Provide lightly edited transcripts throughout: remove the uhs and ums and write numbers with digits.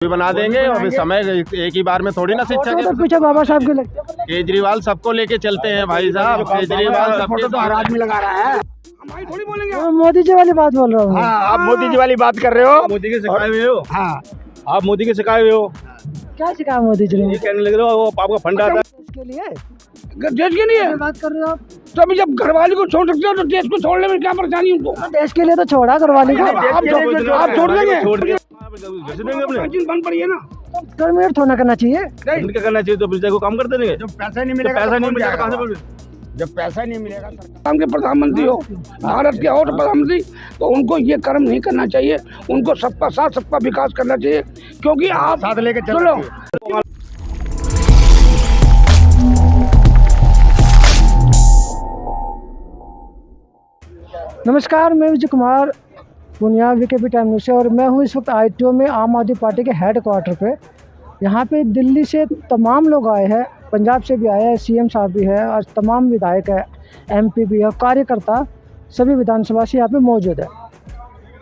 भी बना देंगे और समय एक ही बार में थोड़ी ना शिक्षा के पीछे बाबा साहब के लगते हैं। केजरीवाल सबको लेके चलते हैं भाई साहब। केजरीवाल सबको तो हर आदमी लगा रहा है। हमारी थोड़ी बोलेंगे। मैं मोदी जी वाली बात बोल रहा हूँ। हाँ, आप मोदी जी वाली बात कर रहे हो। मोदी के सिखाए हुए हो। हाँ, आप मोदी के सिखाए हुए हो। क्या सिखाया मोदी जी ने? ये कहने लग रहे हो वो आपका फंडा था इसके लिए देश के लिए बात कर रहे हो आप? तो अभी जब घरवाली को छोड़ सकते हो तो देश को छोड़ने में क्या परेशानी उनको? देश के लिए तो छोड़ा घरवाली को। आप छोड़ देंगे? बंद पड़ी है ना, टर्मिनेट थोड़ा करना चाहिए। क्या करना चाहिए? तो बिजली को काम कर देंगे। जब पैसा नहीं मिलेगा, पैसा नहीं मिलेगा कहाँ से मिलेगा? जब पैसा नहीं मिलेगा, सरकार के प्रधानमंत्री हो, भारत के और प्रधानमंत्री, तो उनको ये कर्म नहीं करना चाहिए। उनको सबका साथ सबका विकास करना चाहिए, क्योंकि आप साथ लेके चलो। नमस्कार, मैं Vijay Kumar Punia VKP time news से, और मैं हूँ इस वक्त ITO में आम आदमी पार्टी के हेड क्वार्टर पे। यहाँ पे दिल्ली से तमाम लोग आए हैं, पंजाब से भी आए हैं, CM साहब भी है और तमाम विधायक है, MP भी है, कार्यकर्ता सभी विधानसभा से यहाँ पे मौजूद है।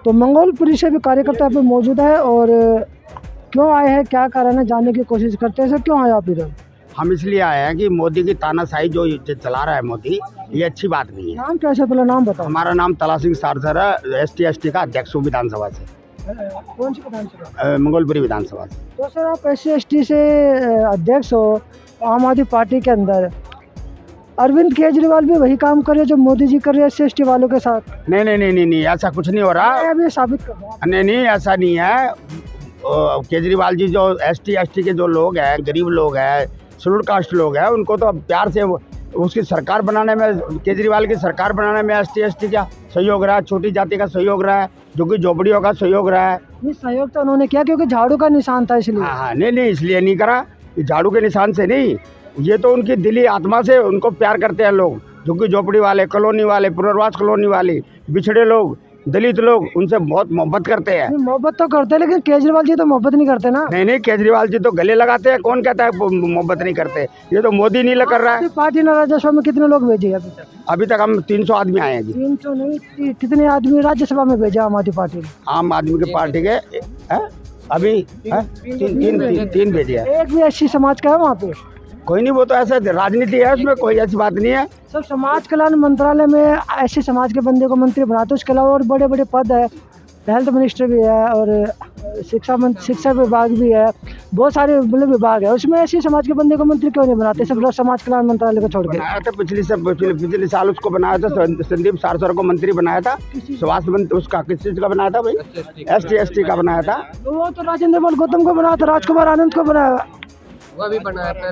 तो मंगोलपुरी से भी कार्यकर्ता यहाँ पे मौजूद है। और क्यों आए हैं, क्या कारण है, जानने की कोशिश करते हैं। सर, क्यों आए आप इधर? हम इसलिए आए हैं कि मोदी की तानाशाही जो चला रहा है मोदी, ये अच्छी बात नहीं है। नाम कैसे, पहले नाम बताओ। हमारा नाम तला सिंह सारसर है, ST का अध्यक्ष हूँ विधानसभा से, कौन सी विधानसभा? मंगोलपुरी विधानसभा से। तो सर, आप SC/ST से अध्यक्ष हो आम आदमी पार्टी के अंदर। अरविंद केजरीवाल भी वही काम कर रहे हैं जो मोदी जी कर रहे हैं SC/ST वालों के साथ। नहीं, ऐसा कुछ नहीं हो रहा। अभी साबित कर रहा हूं। नहीं, ऐसा नहीं है। केजरीवाल जी जो ST के जो लोग हैं, गरीब लोग हैं, शेड्यूल कास्ट लोग हैं, उनको तो प्यार से उसकी सरकार बनाने में, केजरीवाल की सरकार बनाने में ST का सहयोग रहा है, छोटी जाति का सहयोग रहा है, जो कि झोपड़ियों का सहयोग रहा है। नहीं, सहयोग तो उन्होंने किया क्योंकि झाड़ू का निशान था, इसलिए। हाँ, नहीं, इसलिए नहीं करा। झाड़ू के निशान से नहीं, ये तो उनकी दिली आत्मा से उनको प्यार करते हैं लोग, जो कि झोपड़ी वाले, कॉलोनी वाले, पुनर्वास कॉलोनी वाले, बिछड़े लोग, दलित लोग, उनसे बहुत मोहब्बत करते हैं। मोहब्बत तो करते हैं, लेकिन केजरीवाल जी तो मोहब्बत नहीं करते ना। नहीं, केजरीवाल जी तो गले लगाते हैं। कौन कहता है मोहब्बत नहीं करते? ये तो मोदी नहीं कर रहा है। पार्टी ने राज्यसभा में कितने लोग भेजे अभी तक? अभी तक हम 300 आदमी आए हैं जी। 300 नहीं, कितने आदमी राज्यसभा में भेजा आम आदमी पार्टी ने? आम आदमी के पार्टी के अभी तीन भेजे हैं। एक भी SC समाज का है वहाँ पे? कोई नहीं, वो तो ऐसा राजनीति है, उसमें कोई ऐसी बात नहीं है। सब समाज कल्याण मंत्रालय में ऐसे समाज के बंदे को मंत्री बनाते, उसके अलावा और बड़े बड़े पद है, हेल्थ मिनिस्टर भी है और शिक्षा विभाग भी है, बहुत सारे मतलब विभाग है, उसमें ऐसे समाज के बंदे को मंत्री क्यों नहीं बनाते? सब लोग समाज कल्याण मंत्रालय को छोड़ के बनाया था पिछले साल उसको बनाया था, संदीप सारसर को मंत्री बनाया था, स्वास्थ्य मंत्री। उसका किस चीज का बनाया था भाई? ST का बनाया था। तो वो तो राजेंद्र पाल गौतम को बनाया था, राजकुमार आनंद को बनाया, वो भी बनाया था।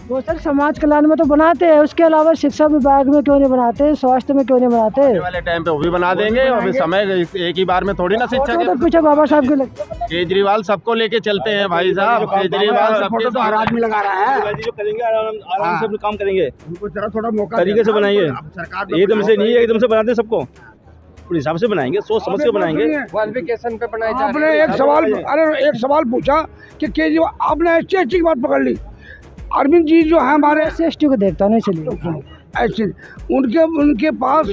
वो सर समाज कल्याण में तो बनाते हैं, उसके अलावा शिक्षा विभाग में क्यों नहीं बनाते, स्वास्थ्य में क्यों नहीं बनाते? आने वाले टाइम पे वो भी बना देंगे और समय एक ही बार में थोड़ी ना शिक्षा के पीछे बाबा साहब के लगते हैं। केजरीवाल सबको लेके चलते हैं भाई साहब। केजरीवाल सबको तो हर आदमी लगा रहा है। जो करेंगे आराम से अपना काम करेंगे, उनको थोड़ा मौका तरीके से बनाएंगे। सरकार एकदम से नहीं, एकदम से बनाते सबको पूरे हिसाब से बनाएंगे, सोच समझ के बनाएंगे। क्वालिफिकेशन पे बनाए जा आपने एक सवाल पूछा कि केजरीवाल, आपने ST की बात पकड़ ली। अरविंद जी जो है हमारे SC/ST को देखता नहीं, चलिए ऐसे उनके पास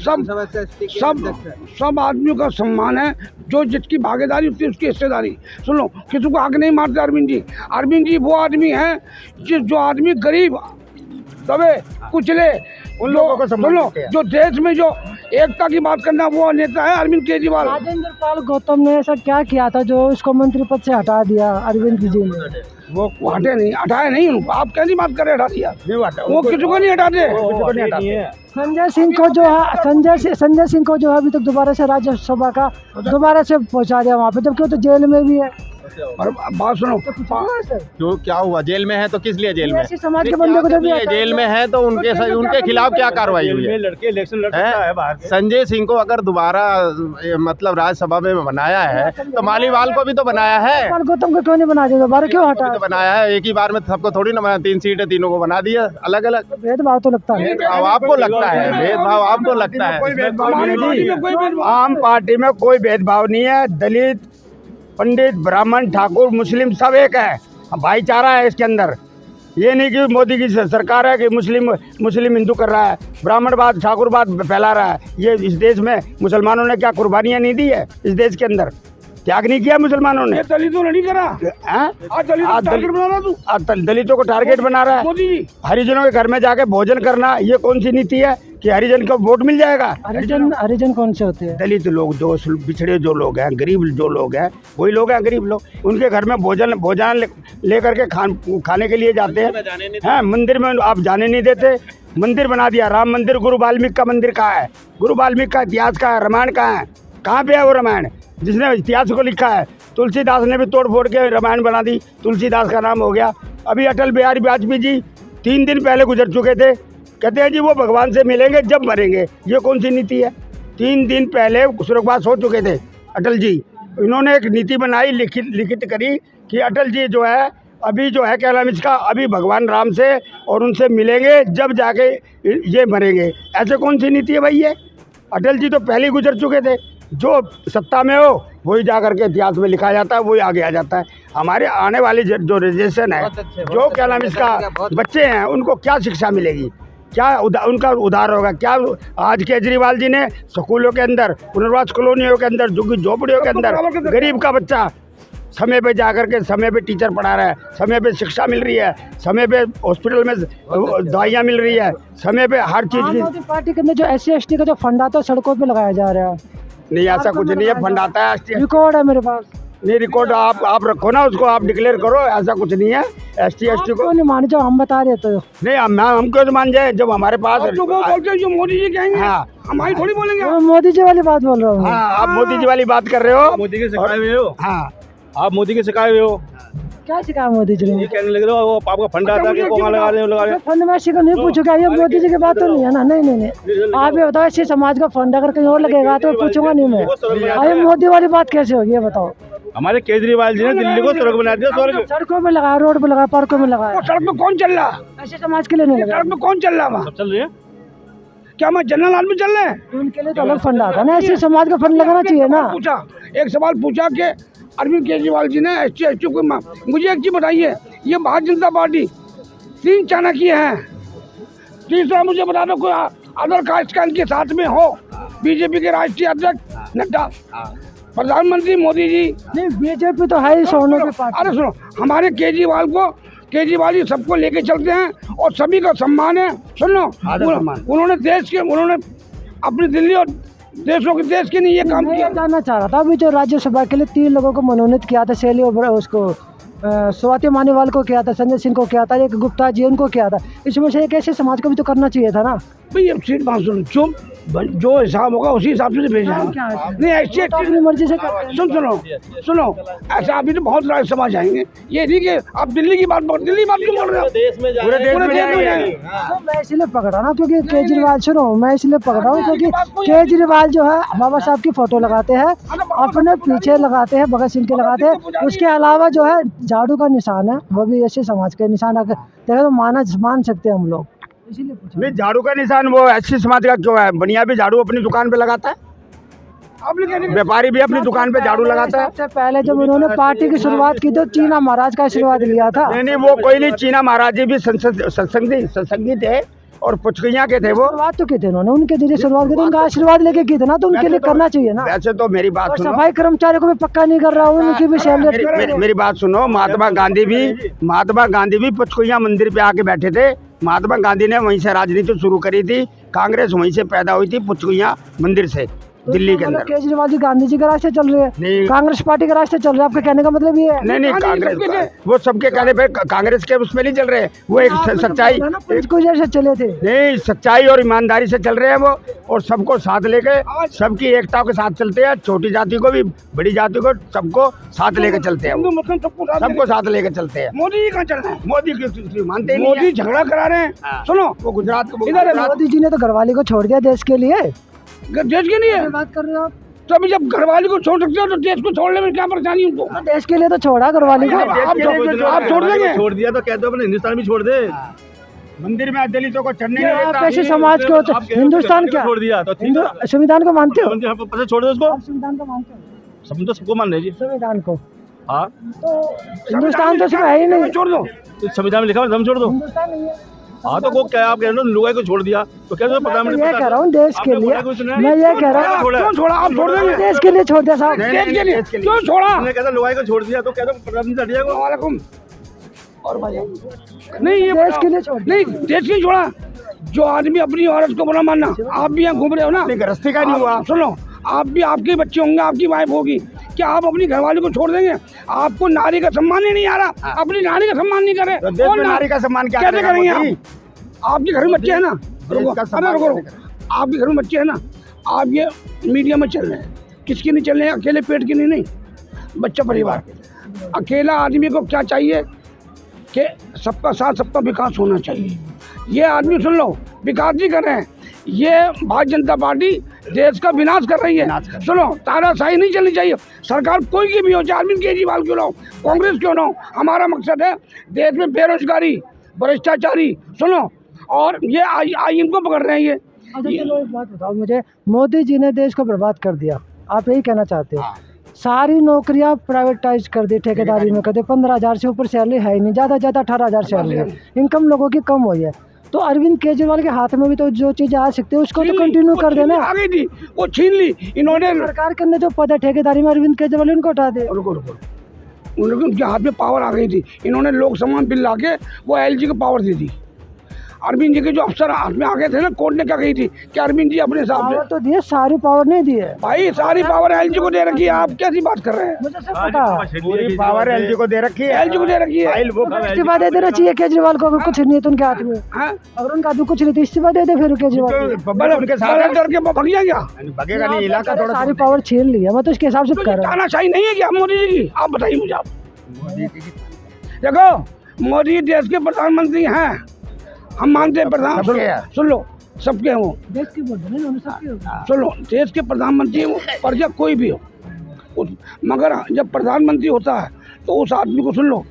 सब आदमियों का सम्मान है। जो जिसकी भागीदारी होती है उसकी हिस्सेदारी। सुन लो, किसी को आग नहीं मारते अरविंद जी वो आदमी हैं जो आदमी गरीब दबे कुचले उन लोगों को सुन लो, जो देश में जो एकता की बात करना, वो नेता है अरविंद केजरीवाल। राजेंद्र पाल गौतम ने ऐसा क्या किया था जो उसको मंत्री पद से हटा दिया अरविंद जी ने? वो हटाए नहीं उनको। आप कैसी बात कर रहे? हटा दिया? वो किसी को नहीं हटाते। संजय सिंह को जो है अभी तक दोबारा से राज्यसभा का दोबारा से पहुंचा दिया वहाँ पे, जबकि वो तो जेल में भी है। और बात सुनो, जो क्या हुआ? जेल में है तो किस लिए जेल में? ऐसे समाज के बंदे को जब जेल में है तो उनके खिलाफ क्या कार्रवाई हुई है? लड़के इलेक्शन लड़ सकता है बाहर। संजय सिंह को अगर दोबारा मतलब राज्यसभा में बनाया है तो मालीवाल को भी तो बनाया है। गौतम को क्यों नहीं बना दिया दोबारा? क्यों हटा? तो बनाया है, एक ही बार में सबको थोड़ी ना बनाया। 3 सीटें तीनों को बना दिया अलग अलग। भेदभाव तो लगता है। आपको लगता है भेदभाव? आपको लगता है? आम पार्टी में कोई भेदभाव नहीं है। दलित, पंडित, ब्राह्मण, ठाकुर, मुस्लिम सब एक है, भाईचारा है इसके अंदर। ये नहीं कि मोदी की सरकार है कि मुस्लिम हिंदू कर रहा है, ब्राह्मणवाद, ठाकुरवाद फैला रहा है। ये इस देश में मुसलमानों ने क्या कुर्बानियाँ नहीं दी है इस देश के अंदर? त्याग नहीं किया मुसलमानों ने। ये दलितों ने नहीं करा। हैं? आज दलितों को टारगेट बना रहा तू। दलितों को टारगेट बना रहा है। मोदी जी हरिजनों के घर में जाके भोजन करना, ये कौन सी नीति है कि हरिजन को वोट मिल जाएगा? हरिजन कौन से होते हैं? दलित लोग, जो पिछड़े जो लोग हैं, गरीब जो लोग हैं, वही लोग हैं गरीब लोग। उनके घर में भोजन लेकर के खाने के लिए जाते हैं। मंदिर में आप जाने नहीं देते। मंदिर बना दिया, राम मंदिर। गुरु वाल्मीकि का मंदिर कहाँ है? गुरु वाल्मीकि का इतिहास कहाँ है? रामायण कहाँ है? कहाँ पे है वो रामायण जिसने इतिहास को लिखा है? तुलसीदास ने भी तोड़ फोड़ के रामायण बना दी, तुलसीदास का नाम हो गया। अभी अटल बिहारी वाजपेयी जी 3 दिन पहले गुजर चुके थे, कहते हैं जी वो भगवान से मिलेंगे जब मरेंगे। ये कौन सी नीति है? 3 दिन पहले स्वर्गवास हो चुके थे अटल जी। इन्होंने एक नीति बनाई, लिखित करी कि अटल जी जो है अभी जो है क्या नाम इसका, अभी भगवान राम से और उनसे मिलेंगे जब जाके ये मरेंगे। ऐसे कौन सी नीति है भाई ये? अटल जी तो पहले ही गुजर चुके थे। जो सत्ता में हो वही जा करके इतिहास में लिखा जाता है, वही आगे आ जाता है। हमारे आने वाली जो जनरेशन है, जो क्या नाम इसका बच्चे हैं, उनको क्या शिक्षा मिलेगी? क्या उनका उद्धार होगा? क्या आज केजरीवाल जी ने स्कूलों के अंदर, पुनर्वास कॉलोनियों के अंदर, झोपड़ियों के अंदर गरीब का बच्चा समय पे जाकर के समय पे टीचर पढ़ा रहा है, समय पे शिक्षा मिल रही है, समय पे हॉस्पिटल में दवाइयाँ मिल रही है, समय पे हर चीज़ की। पार्टी के अंदर जो SC/ST का जो फंड आता है सड़कों पे लगाया जा रहा है। नहीं, ऐसा कुछ नहीं है। फंड आता है, रिकॉर्ड है मेरे पास। नहीं रिकॉर्ड आप रखो ना, उसको आप डिक्लेयर करो। ऐसा कुछ नहीं है। ST/ST को नहीं मान जाओ, हम बता रहे तो नहीं, हम क्यों मान जाए जब हमारे पास जो वो बोलते हैं जो मोदी जी कहेंगे। हाँ, हमारी थोड़ी बोलेंगे। मैं मोदी जी वाली बात बोल रहा हूँ। हाँ, आप मोदी जी वाली बात कर रहे हो। मोदी के सिखाए हुए हो। हाँ, आप मोदी के सिखाए हुए हो। क्या सिखाया मोदी जी ने? ये कहने लग रहे हो वो आपका फंड आता है कि कहाँ लगा रहे हो? फंड में को नहीं पूछूंगा, ये मोदी जी की बात तो नहीं है ना। नहीं आप ये बताओ, ऐसे समाज का फंड अगर कहीं और लगेगा तो पूछूंगा नहीं मैं। अरे मोदी वाली बात कैसे होगी ये बताओ? हमारे केजरीवाल जी ने दिल्ली को स्वर्ग बना दिया। स्वर्ग सड़कों में लगाया, रोड पे लगाया, पार्कों में लगाया। सड़क में कौन चल रहा? ऐसे समाज के लिए नहीं लगा। सड़क में कौन चल रहा वहाँ? चल रही है। क्या मैं जनरल आदमी चल रहे हैं? उनके लिए तो अलग फंड आता है ना, ऐसे समाज का फंड लगाना चाहिए ना। पूछा, एक सवाल पूछा कि अरविंद केजरीवाल जी ने SC/ST को मुझे एक चीज बताइए, ये भारतीय जनता पार्टी 3 चाणक्य हैं, तीसरा मुझे बता दो कोई अदर कास्ट का इनके साथ में हो। बीजेपी के राष्ट्रीय अध्यक्ष नड्डा, प्रधानमंत्री मोदी जी। नहीं, बीजेपी तो है ही सोनों की पार्टी। अरे सुनो, हमारे केजरीवाल जी सबको लेके चलते हैं और सभी का सम्मान है। सुनो, उन्होंने अपनी दिल्ली और देश के लिए ये काम किया। जानना चाह रहा था, अभी जो राज्यसभा के लिए 3 लोगों को मनोनीत किया था, शैली उसको स्वाति मानीवाल को किया था, संजय सिंह को किया था, एक गुप्ता जी उनको किया था। इसमें से एक ऐसे समाज को भी तो करना चाहिए था ना भाई। अब सीट बात सुनो, जो हिसाब होगा उसी हिसाब से भेजना है। नहीं SC/ST अपनी मर्जी से करते हैं। सुनो, ऐसा अभी तो बहुत राज्य समाज आएंगे। ये नहीं कि आप दिल्ली की बात क्यों बोल रहे हो? पूरे देश में जाएंगे। तो मैं इसलिए पकड़ा ना क्योंकि केजरीवाल, सुनो मैं इसलिए पकड़ा हूँ क्योंकि केजरीवाल जो है बाबा साहब की फोटो लगाते हैं, अपने पीछे लगाते हैं, भगत सिंह के लगाते हैं। उसके अलावा जो है झाड़ू का निशान है, वो भी ऐसे समाज के निशान देखो तो मान सकते हैं हम लोग। इसीलिए पूछा। नहीं, झाड़ू का निशान वो SC समाज का क्यों है? बनिया भी झाड़ू अपनी दुकान पे लगाता है, व्यापारी भी अपनी दुकान पे झाड़ू लगाता है। सबसे पहले जब उन्होंने पार्टी की शुरुआत की तो चीना महाराज का आशीर्वाद लिया था। नहीं, वो कोई नहीं। चीना महाराज जी भी सत्संगी थे और पुचकियाँ के थे वो। शुरुआत तो की थी उन्होंने, उनके जरिए शुरुआत की थी, उनका आशीर्वाद लेके की थी ना, तो उनके लिए करना चाहिए ना। वैसे तो मेरी बात और सुनो, सफाई कर्मचारियों को भी पक्का नहीं कर रहा हूँ, उनकी भी सैलरी। मेरी बात सुनो। महात्मा गांधी भी पुचकियाँ मंदिर पे आके बैठे थे। महात्मा गांधी ने वहीं से राजनीति शुरू करी थी। कांग्रेस वहीं से पैदा हुई थी, पुचकियाँ मंदिर से, दिल्ली के अंदर। केजरीवाल जी गांधी जी के रास्ते चल रहे हैं, कांग्रेस पार्टी के रास्ते चल रहे हैं। आपके कहने का मतलब ये है? नहीं, कांग्रेस वो सबके कहने पे कांग्रेस के उसमें नहीं चल रहे। वो एक सच्चाई जैसे चले थे। नहीं, सच्चाई और ईमानदारी से चल रहे हैं वो, और सबको साथ लेके, सबकी एकता के साथ चलते हैं। छोटी जाति को भी, बड़ी जाति को, सबको साथ लेके चलते हैं। सबको साथ लेके चलते हैं। मोदी जी कहाँ चल रहे हैं? मोदी की मानते ही नहीं मोदी झगड़ा करा रहे हैं। सुनो, वो गुजरात को मोदी जी ने तो घरवाली को छोड़ दिया देश के लिए। देश के लिए बात कर रहे हो आप? तो अभी जब घरवाली को छोड़ सकते हो तो देश को छोड़ने में क्या परेशानी उनको? तो देश के लिए तो छोड़ा घरवाली को। आप छोड़ देंगे? छोड़ दिया तो कहते हो अपने हिंदुस्तान भी छोड़ दे। मंदिर में दलितों को चढ़ने नहीं आप देता। ऐसे समाज के होते, हिंदुस्तान क्या छोड़ दिया तो संविधान को मानते हो? छोड़ दो उसको। आप संविधान को मानते हो? सब तो सबको मान रहे जी। संविधान को हाँ, तो हिंदुस्तान तो इसमें है ही नहीं। छोड़ दो। तो संविधान में लिखा है, हम छोड़ दो। हिंदुस्तान नहीं है। हाँ तो वो क्या आप कह रहे हो लुगाई को छोड़ दिया तो क्या प्रधानमंत्री ये कह रहा हूँ देश के लिए, मैं ये कह रहा हूँ क्यों छोड़ा? आप छोड़ देंगे देश के लिए छोड़ दिया साहब, देश के लिए क्यों छोड़ा? आपने कहता लुगाई को छोड़ दिया तो क्या प्रधानमंत्री हट जाएगा? वालेकुम। और भाई नहीं, ये देश के लिए छोड़ दिया। नहीं, देश नहीं छोड़ा। जो आदमी अपनी औरत को बुरा मानना, आप भी यहाँ घूम रहे हो ना, गृहस्थी का नहीं हुआ। सुनो, आप भी, आपके बच्चे होंगे, आपकी वाइफ होगी, क्या आप अपनी घरवाली को छोड़ देंगे? आपको नारी का सम्मान ही नहीं आ रहा, अपनी नारी का सम्मान नहीं करे तो देश में नारी का सम्मान क्या कैसे करेंगे मोदी? आप? आपके घर में बच्चे हैं ना, रुको, आपके घर में बच्चे हैं ना, आप ये मीडिया में चल रहे हैं, किसके नहीं चल रहे हैं? अकेले पेट के लिए नहीं, बच्चा परिवार के। अकेला आदमी को क्या चाहिए कि सबका साथ, सबका विकास होना चाहिए। ये आदमी सुन लो, विकास नहीं कर रहे हैं, ये भारतीय जनता पार्टी देश का विनाश कर रही है। सुनो, तानाशाही नहीं चलनी चाहिए। सरकार कोई की भी हो, चाहे अरविंद केजरीवाल क्यों ना हो, कांग्रेस क्यों ना हो, हमारा मकसद है देश में बेरोजगारी, भ्रष्टाचारी, सुनो, और ये आई इनको पकड़ रहे हैं ये। अच्छा चलो एक बात बताओ मुझे, मोदी जी ने देश को बर्बाद कर दिया, आप यही कहना चाहते हो? सारी नौकरियां प्राइवेटाइज कर दी, ठेकेदारी में कर दी, 15,000 से ऊपर सैलरी है ही नहीं, ज़्यादा 18,000 सैलरी है, इनकम लोगों की कम हुई है। तो अरविंद केजरीवाल के हाथ में भी तो जो चीज़ आ सकती है उसको तो कंटिन्यू कर देना। आ गई थी, वो छीन ली इन्होंने। सरकार के अंदर जो पद है ठेकेदारी में, अरविंद केजरीवाल उनको हटा दे। उनके हाथ में पावर आ गई थी, इन्होंने लोकसभा में बिल ला के वो LG को पावर दे दी। अरविंद जी के जो अफसर हाथ में आ गए थे ना, कोर्ट ने क्या कही थी कि अरविंद जी अपने हिसाब पावर से, तो दिए, सारी पावर नहीं दी है भाई सारी पावर LG को दे रखी है। आप कैसी बात कर रहे हैं? मुझे सब पता है। पूरी पावर LG को दे रखी है, LG को दे रखी है। इस्तीफा दे देना चाहिए केजरीवाल को, अगर कुछ नहीं है तो उनके हाथ में, हाँ? अगर उनके हाथ में कुछ नहीं तो इस्तीफा दे दे फिर केजरीवाल को। उनके साथ डर डर के भग जाए क्या? भगेगा नहीं, इलाका थोड़ा सारी पावर छीन ली है, मैं तो इसके हिसाब से तो कर ये रहा हूँ। तानाशाही नहीं है क्या मोदी जी की? आप बताइए मुझे। आप देखो, मोदी देश के प्रधानमंत्री हैं, हम मानते हैं प्रधान। सुन लो, सबके हैं वो, देश की बोल रहे हैं, सबके होगा। सुन लो, देश के प्रधानमंत्री हैं वो, प्रजा कोई भी हो, मगर जब प्रधानमंत्री होता है तो उस आदमी को, सुन लो,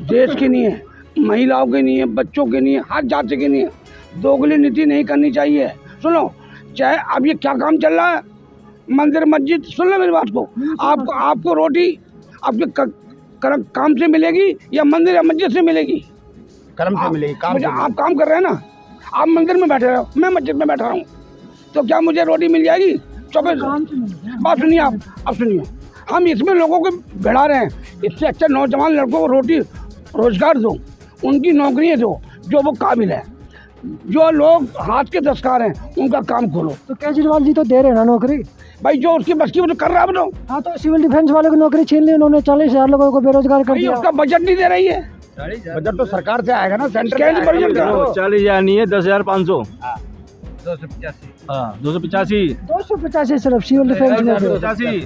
देश के नहीं है, महिलाओं के नहीं है, बच्चों के नहीं है, हर जाति के नहीं है, दोगली नीति नहीं करनी चाहिए। सुनो, चाहे अब ये क्या काम चल रहा है, मंदिर मस्जिद, सुन लो मेरी बात को, आपको रोटी आपके काम से मिलेगी या मंदिर या मस्जिद से मिलेगी? कर्म से मिलेगी, काम से। आप काम कर रहे हैं ना, आप मंदिर में बैठे रहो, मैं मस्जिद में बैठा हूँ, तो क्या मुझे रोटी मिल जाएगी? 24 बात सुनिए आप, अब सुनिए, हम इसमें लोगों को भिड़ा रहे हैं। इससे अच्छा नौजवान लड़कों को रोटी रोजगार दो, उनकी नौकरियाँ दो, जो वो काबिल है। जो लोग हाथ के दस्तकार हैं उनका काम खोलो। तो केजरीवाल जी तो दे रहे हैं ना नौकरी, भाई जो उसकी बस की वो तो कर रहा है। बताओ, हाँ तो सिविल डिफेंस वालों की नौकरी छीन ली उन्होंने, 40,000 लोगों को बेरोजगार कर दिया। उसका बजट नहीं दे रही है, बजट तो सरकार से आएगा ना, सेंटर केंद्र बजट का। 40,000 नहीं है, 10,500। 285 285 सिर्फ सिविल डिफेंस में थे। 285,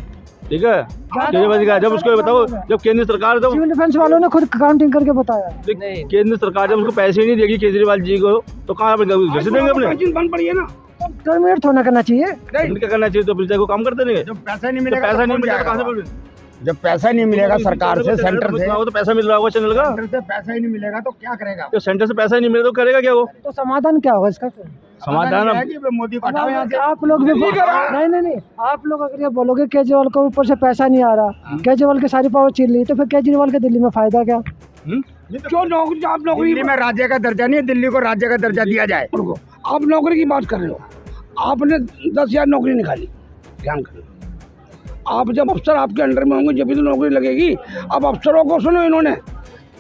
ठीक है। केजरीवाल का जब उसको बताओ, जब केंद्र सरकार जब सिविल डिफेंस वालों ने खुद काउंटिंग करके बताया। केंद्र सरकार जब उसको पैसे ही नहीं देगी केजरीवाल जी को, तो कहाँ पर घर से देंगे अपने? बंद पड़ी है ना, टर्मिनेट थोड़ा करना चाहिए। क्या करना चाहिए? तो प्रजा को काम करते नहीं, जब पैसा नहीं तो मिलेगा, पैसा तो नहीं कौन मिलेगा जाएगा? कहाँ से? जब पैसा नहीं मिलेगा सरकार से, सेंटर से, तो पैसा मिल रहा होगा चैनल का, सेंटर से पैसा ही नहीं मिलेगा तो क्या करेगा? तो सेंटर से पैसा ही नहीं मिलेगा तो करेगा क्या वो? तो समाधान क्या होगा इसका? समाधान है कि मोदी को हटाओ यहाँ से। आप लोग भी नहीं, आप लोग अगर ये बोलोगे केजरीवाल को ऊपर से पैसा नहीं आ रहा, केजरीवाल की सारी पावर छीन ली, तो फिर केजरीवाल के दिल्ली में फायदा क्या? जो नौकरी, आप नौकरी दिल्ली में राज्य का दर्जा नहीं है, दिल्ली को राज्य का दर्जा दिया जाए। आप नौकरी की बात कर रहे हो, आपने 10,000 नौकरी निकाली, ध्यान करो। आप जब अफसर आपके अंडर में होंगे जब भी तो नौकरी लगेगी। अब अफसरों को सुनो, इन्होंने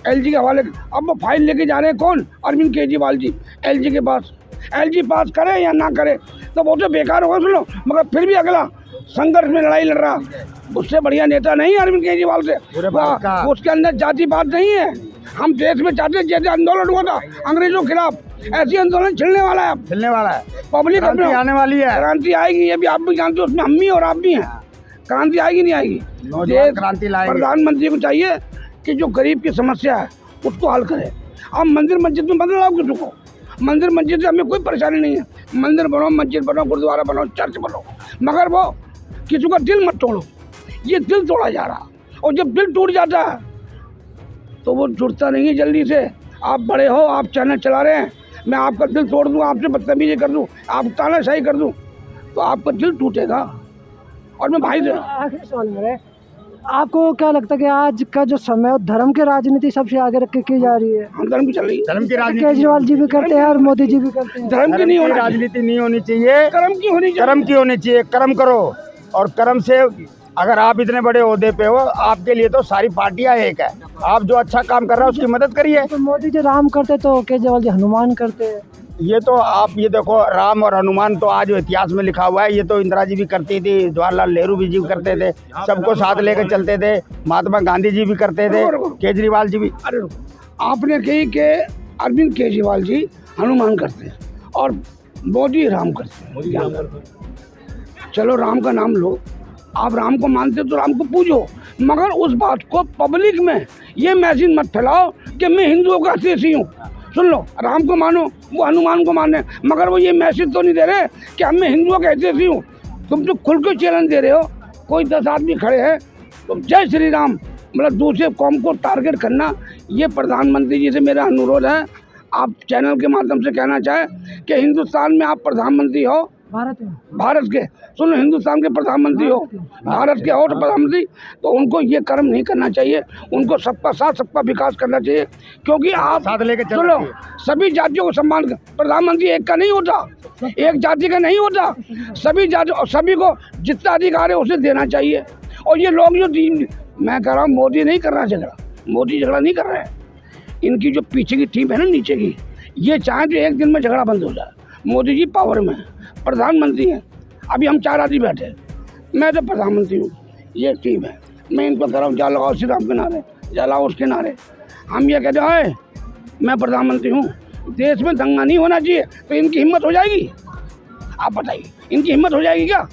LG के हवाले, अब वो फाइल लेके जा रहे हैं कौन? अरविंद केजरीवाल जी LG के पास। LG पास करे या ना करे तो वो तो बेकार होगा, सुनो, मगर फिर भी अगला संघर्ष में लड़ाई लड़ रहा, उससे बढ़िया नेता नहीं है अरविंद केजरीवाल से। उसके अंदर जाति बात नहीं है। हम देश में चाहते हैं, जैसे आंदोलन हुआ था अंग्रेजों के खिलाफ, ऐसी आंदोलन छिड़ने वाला है, मिलने वाला है, पब्लिक क्रांति आने वाली है। क्रांति आएगी, ये भी आप भी जानते हो, उसमें हम भी और आप भी हैं। क्रांति आएगी नहीं आएगी? नौजवान क्रांति लाएंगे। प्रधानमंत्री को चाहिए कि जो गरीब की समस्या है उसको हल करे। आप मंदिर मस्जिद में बदलाव किसी को, मंदिर मस्जिद से हमें कोई परेशानी नहीं है, मंदिर बनाओ, मस्जिद बनाओ, गुरुद्वारा बनाओ, चर्च बनाओ, मगर वो किसी का दिल मत तोड़ो। ये दिल तोड़ा जा रहा, और जब दिल टूट जाता है तो वो जुड़ता नहीं है जल्दी से। आप बड़े हो, आप चैनल चला रहे हैं, मैं आपका दिल तोड़ दूँ, आपसे बदतमीजी कर दूँ, आप तानाशाही कर दूँ, तो आपका दिल टूटेगा। और मैं भाई आखिरी सवाल मेरा, आपको क्या लगता है कि आज का जो समय है धर्म की राजनीति सबसे आगे रख के की जा रही है? हम धर्म की चल रही है, धर्म की राजनीति, केजरीवाल जी भी करते हैं और मोदी जी भी करते हैं। धर्म की नहीं होनी, राजनीति नहीं होनी चाहिए, कर्म की होनी चाहिए। कर्म की होनी चाहिए। कर्म करो और कर्म से, अगर आप इतने बड़े ओहदे पे हो, आपके लिए तो सारी पार्टियां एक है। आप जो अच्छा काम कर रहे हो उसकी मदद करिए। तो मोदी जी राम करते तो केजरीवाल जी हनुमान करते हैं। ये तो आप ये देखो, राम और हनुमान तो आज इतिहास में लिखा हुआ है। ये तो इंदिरा जी भी करती थी, जवाहरलाल नेहरू भी करते थे, सबको साथ लेकर चलते थे। महात्मा गांधी जी भी करते थे, केजरीवाल जी भी। अरे आपने कही कि अरविंद केजरीवाल जी हनुमान करते हैं और मोदी राम करते हैं। चलो राम का नाम लो, आप राम को मानते तो राम को पूजो, मगर उस बात को पब्लिक में ये मैसेज मत फैलाओ कि मैं हिंदुओं का हितैषी हूँ। सुन लो, राम को मानो, वो हनुमान को माने, मगर वो ये मैसेज तो नहीं दे रहे कि मैं हिंदुओं का हितैषी हूँ। तुम तो खुल के चैलेंज दे रहे हो। कोई 10 आदमी खड़े हैं तो जय श्री राम मतलब दूसरे कौम को टारगेट करना, ये प्रधानमंत्री जी से मेरा अनुरोध है। आप चैनल के माध्यम से कहना चाहें कि हिंदुस्तान में आप प्रधानमंत्री हो, भारत के, सुनो, हिंदुस्तान के प्रधानमंत्री हो, भारत के और प्रधानमंत्री, तो उनको ये कर्म नहीं करना चाहिए। उनको सबका साथ सबका विकास करना चाहिए, क्योंकि आप साथ लेके चलना सुनो, चाहिए। सभी जातियों को सम्मान कर, प्रधानमंत्री एक का नहीं होता, एक जाति का नहीं होता, सभी जाति और सभी को जितना अधिकार है उसे देना चाहिए। और ये लोग जो मैं कह रहा हूँ, मोदी नहीं कर रहा झगड़ा, मोदी झगड़ा नहीं कर रहे हैं। इनकी जो पीछे की टीम है ना, नीचे की, ये चाहे तो एक दिन में झगड़ा बंद हो जाए। मोदी जी पावर में है, प्रधानमंत्री हैं। अभी हम 4 आदमी बैठे, मैं तो प्रधानमंत्री हूँ, ये टीम है। मैं इनको कह रहा हूँ, जा लगाओ श्री राम के नारे, जा लगाओ उसके नारे। हम ये कहते हैं मैं प्रधानमंत्री हूँ, देश में दंगा नहीं होना चाहिए, तो इनकी हिम्मत हो जाएगी? आप बताइए, इनकी हिम्मत हो जाएगी क्या?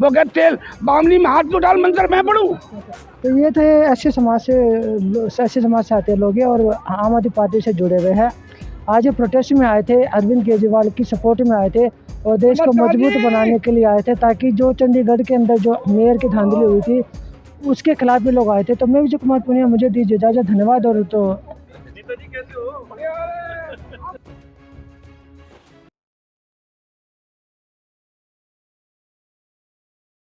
वो कहते तेल बामली में हाथ तो डाल, मंत्र मैं पढ़ूँ। तो ये थे ऐसे समाज से आते लोग हैं और आम आदमी पार्टी से जुड़े हुए हैं। आज ये प्रोटेस्ट में आए थे, अरविंद केजरीवाल की सपोर्ट में आए थे और देश को मजबूत बनाने के लिए आए थे, ताकि जो चंडीगढ़ के अंदर जो मेयर की धांधली हुई थी उसके खिलाफ भी लोग आए थे। तो मैं विजय कुमार पुनिया, मुझे दीजिए इजाज़त, धन्यवाद। और तो